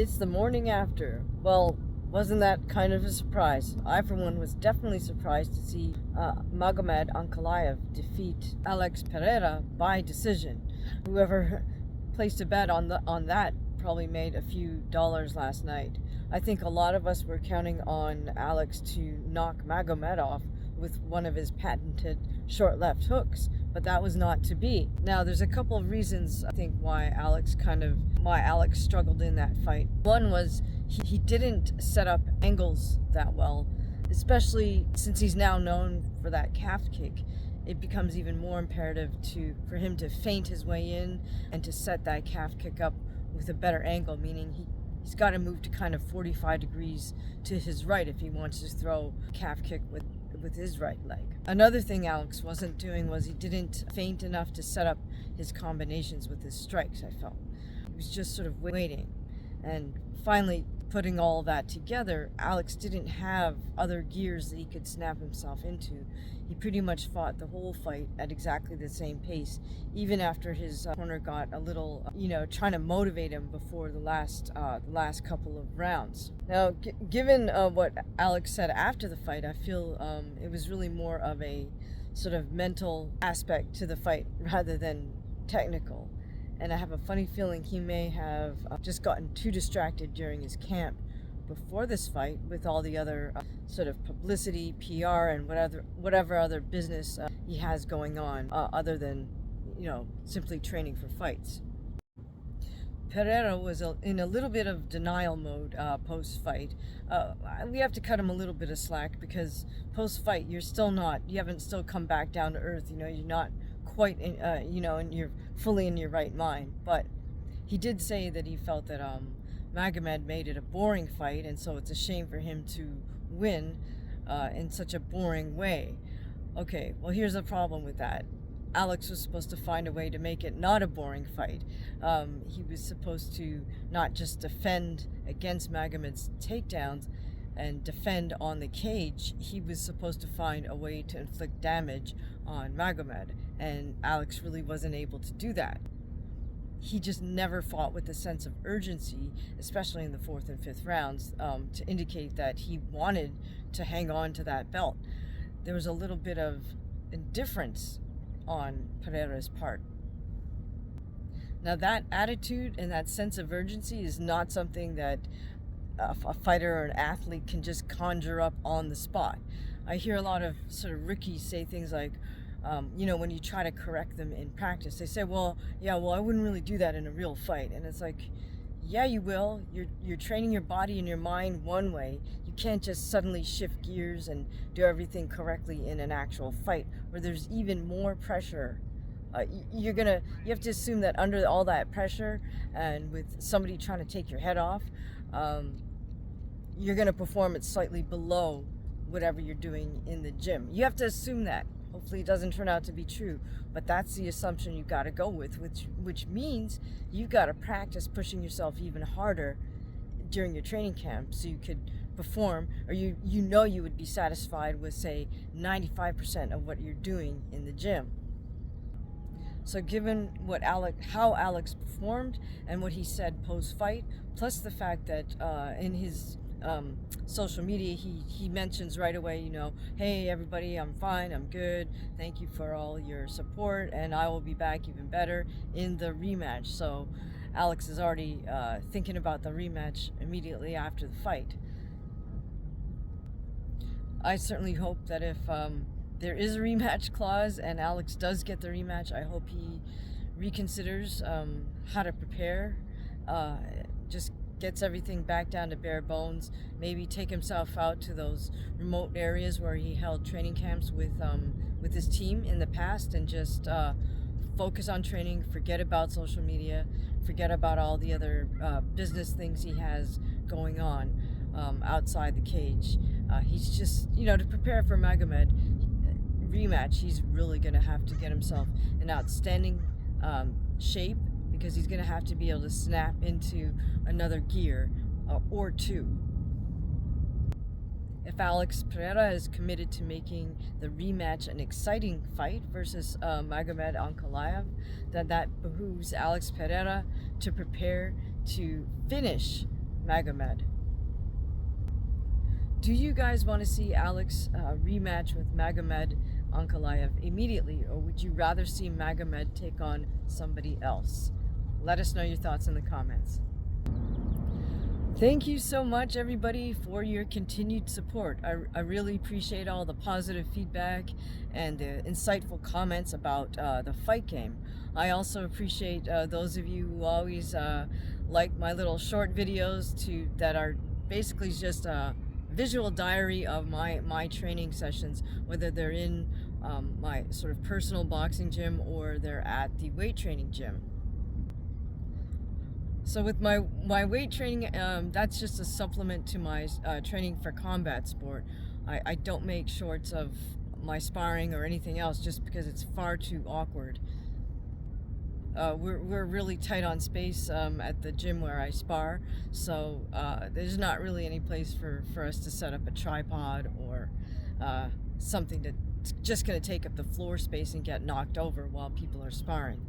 It's the morning after. Well, wasn't that kind of a surprise? I, for one, was definitely surprised to see Magomed Ankalaev defeat Alex Pereira by decision. Whoever placed a bet on that probably made a few dollars last night. I think a lot of us were counting on Alex to knock Magomed off with one of his patented short left hooks, but that was not to be. Now, there's a couple of reasons I think why Alex struggled in that fight. One was he didn't set up angles that well, especially since he's now known for that calf kick. It becomes even more imperative for him to feint his way in and to set that calf kick up with a better angle, meaning he's got to move to kind of 45 degrees to his right if he wants to throw calf kick with his right leg. Another thing Alex wasn't doing was he didn't feint enough to set up his combinations with his strikes, I felt. He was just sort of waiting. And finally, putting all that together, Alex didn't have other gears that he could snap himself into. He pretty much fought the whole fight at exactly the same pace, even after his corner got a little, trying to motivate him before the last couple of rounds. Now, given what Alex said after the fight, I feel it was really more of a sort of mental aspect to the fight rather than technical. And I have a funny feeling he may have just gotten too distracted during his camp before this fight with all the other sort of publicity, PR, and whatever other business he has going on other than, simply training for fights. Pereira was in a little bit of denial mode post-fight. We have to cut him a little bit of slack because post-fight you haven't still come back down to earth. You're not quite and you're fully in your right mind. But he did say that he felt that Magomed made it a boring fight, and so it's a shame for him to win in such a boring way. Okay, well, here's the problem with that. Alex was supposed to find a way to make it not a boring fight. He was supposed to not just defend against Magomed's takedowns and defend on the cage. He was supposed to find a way to inflict damage on Magomed, and Alex really wasn't able to do that. He just never fought with a sense of urgency, especially in the 4th and 5th rounds, to indicate that he wanted to hang on to that belt. There was a little bit of indifference on Pereira's part. Now, that attitude and that sense of urgency is not something that a fighter or an athlete can just conjure up on the spot. I hear a lot of sort of rookies say things like, when you try to correct them in practice, they say, I wouldn't really do that in a real fight. And it's like, yeah, you will. You're training your body and your mind one way. You can't just suddenly shift gears and do everything correctly in an actual fight where there's even more pressure. You have to assume that under all that pressure and with somebody trying to take your head off, you're going to perform it slightly below whatever you're doing in the gym. You have to assume that. Hopefully it doesn't turn out to be true, but that's the assumption you've got to go with, which means you've got to practice pushing yourself even harder during your training camp so you could perform, or you would be satisfied with, say, 95% of what you're doing in the gym. So given how Alex performed and what he said post-fight, plus the fact that in his social media he mentions right away, hey everybody, I'm fine, I'm good, thank you for all your support, and I will be back even better in the rematch. So Alex is already thinking about the rematch immediately after the fight. I certainly hope that if there is a rematch clause and Alex does get the rematch, I hope he reconsiders how to prepare, just gets everything back down to bare bones, maybe take himself out to those remote areas where he held training camps with his team in the past and just focus on training, forget about social media, forget about all the other business things he has going on outside the cage. He's just, to prepare for Magomed rematch, he's really going to have to get himself in outstanding shape, because he's going to have to be able to snap into another gear or two. If Alex Pereira is committed to making the rematch an exciting fight versus Magomed Ankalaev, then that behooves Alex Pereira to prepare to finish Magomed. Do you guys want to see Alex rematch with Magomed Ankalaev immediately, or would you rather see Magomed take on somebody else? Let us know your thoughts in the comments. Thank you so much, everybody, for your continued support. I really appreciate all the positive feedback and the insightful comments about the fight game. I also appreciate those of you who always like my little short videos that are basically just a visual diary of my training sessions, whether they're in my sort of personal boxing gym or they're at the weight training gym. So with my weight training, that's just a supplement to my training for combat sport. I don't make shorts of my sparring or anything else just because it's far too awkward. We're really tight on space at the gym where I spar, so there's not really any place for us to set up a tripod or something that's just going to take up the floor space and get knocked over while people are sparring.